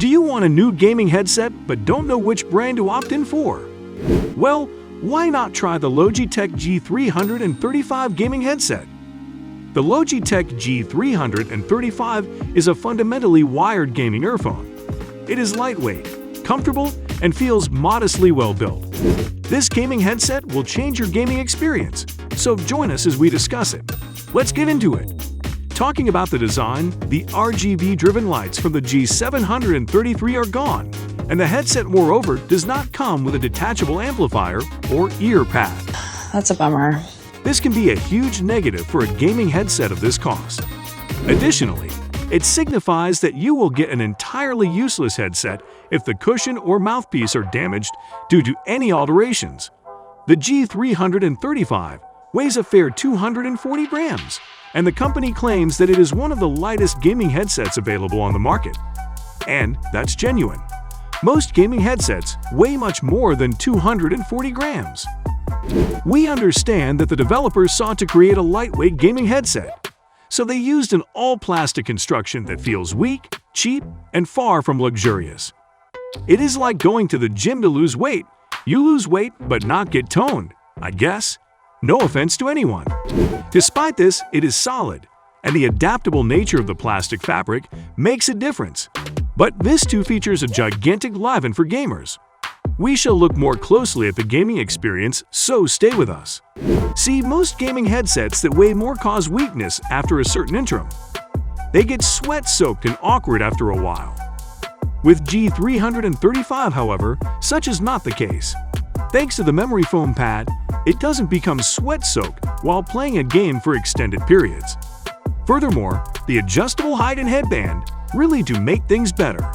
Do you want a new gaming headset but don't know which brand to opt in for? Well, why not try the Logitech G335 gaming headset? The Logitech G335 is a fundamentally wired gaming earphone. It is lightweight, comfortable, and feels modestly well built. This gaming headset will change your gaming experience, so join us as we discuss it. Let's get into it. Talking about the design, the RGB-driven lights from the G733 are gone, and the headset, moreover, does not come with a detachable amplifier or ear pad. That's a bummer. This can be a huge negative for a gaming headset of this cost. Additionally, it signifies that you will get an entirely useless headset if the cushion or mouthpiece are damaged due to any alterations. The G335 weighs a fair 240 grams, and the company claims that it is one of the lightest gaming headsets available on the market. And that's genuine. Most gaming headsets weigh much more than 240 grams. We understand that the developers sought to create a lightweight gaming headset, so they used an all-plastic construction that feels weak, cheap, and far from luxurious. It is like going to the gym to lose weight. You lose weight but not get toned, I guess. No offense to anyone. Despite this, it is solid, and the adaptable nature of the plastic fabric makes a difference. But this too features a gigantic liven for gamers. We shall look more closely at the gaming experience, so stay with us. See, most gaming headsets that weigh more cause weakness after a certain interim. They get sweat-soaked and awkward after a while. With G335, however, such is not the case. Thanks to the memory foam pad, it doesn't become sweat-soaked while playing a game for extended periods. Furthermore, the adjustable height and headband really do make things better.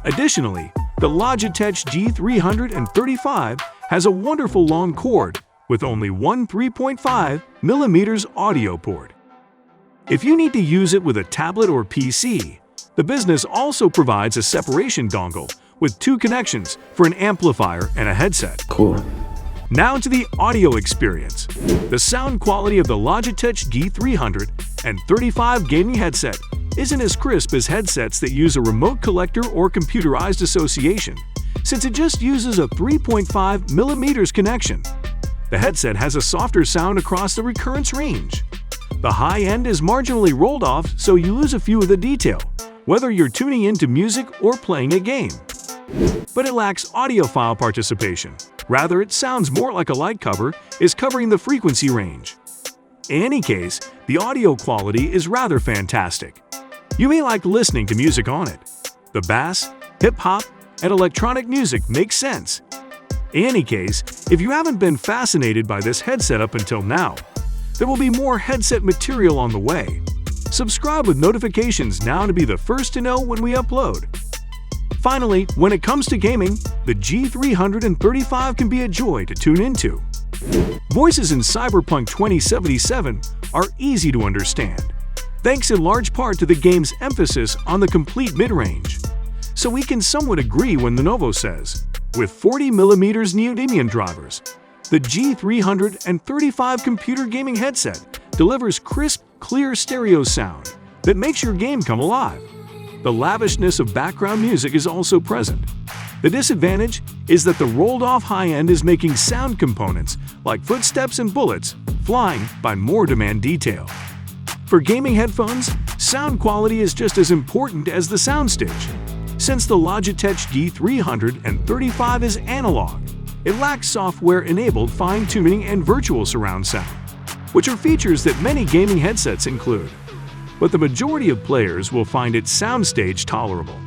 Additionally, the Logitech G335 has a wonderful long cord with only one 3.5mm audio port. If you need to use it with a tablet or PC, the business also provides a separation dongle with two connections for an amplifier and a headset. Cool. Now to the audio experience. The sound quality of the Logitech G335 gaming headset isn't as crisp as headsets that use a remote collector or computerized association, since it just uses a 3.5mm connection. The headset has a softer sound across the recurrence range. The high end is marginally rolled off, so you lose a few of the detail, whether you're tuning into music or playing a game. But it lacks audiophile participation. Rather, it sounds more like a light cover is covering the frequency range. In any case, the audio quality is rather fantastic. You may like listening to music on it. The bass, hip-hop, and electronic music makes sense. In any case, if you haven't been fascinated by this headset up until now, there will be more headset material on the way. Subscribe with notifications now to be the first to know when we upload. Finally, when it comes to gaming, the G335 can be a joy to tune into. Voices in Cyberpunk 2077 are easy to understand, thanks in large part to the game's emphasis on the complete mid-range. So we can somewhat agree when Lenovo says, with 40mm neodymium drivers, the G335 computer gaming headset delivers crisp, clear stereo sound that makes your game come alive. The lavishness of background music is also present. The disadvantage is that the rolled-off high end is making sound components like footsteps and bullets flying by more demand detail. For gaming headphones, sound quality is just as important as the soundstage. Since the Logitech G335 is analog, it lacks software-enabled fine-tuning and virtual surround sound, which are features that many gaming headsets include. But the majority of players will find its soundstage tolerable.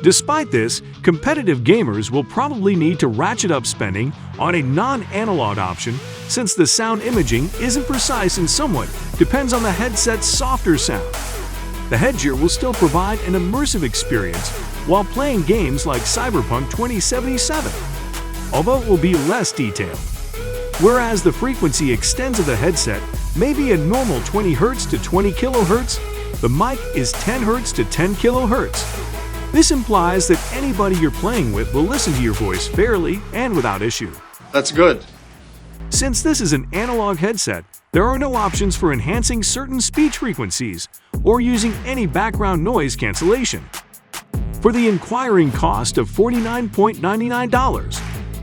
Despite this, competitive gamers will probably need to ratchet up spending on a non-analog option, since the sound imaging isn't precise and somewhat depends on the headset's softer sound. The headgear will still provide an immersive experience while playing games like Cyberpunk 2077, although it will be less detailed. Whereas the frequency extends of the headset may be a normal 20 Hz to 20 kHz, the mic is 10 Hz to 10 kHz. This implies that anybody you're playing with will listen to your voice fairly and without issue. That's good. Since this is an analog headset, there are no options for enhancing certain speech frequencies or using any background noise cancellation. For the inquiring cost of $49.99,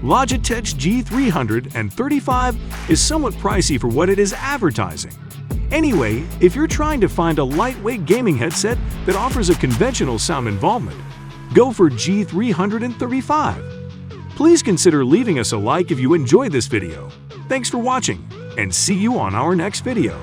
Logitech G335 is somewhat pricey for what it is advertising. Anyway, if you're trying to find a lightweight gaming headset that offers a conventional sound involvement, go for G335. Please consider leaving us a like if you enjoyed this video. Thanks for watching, and see you on our next video.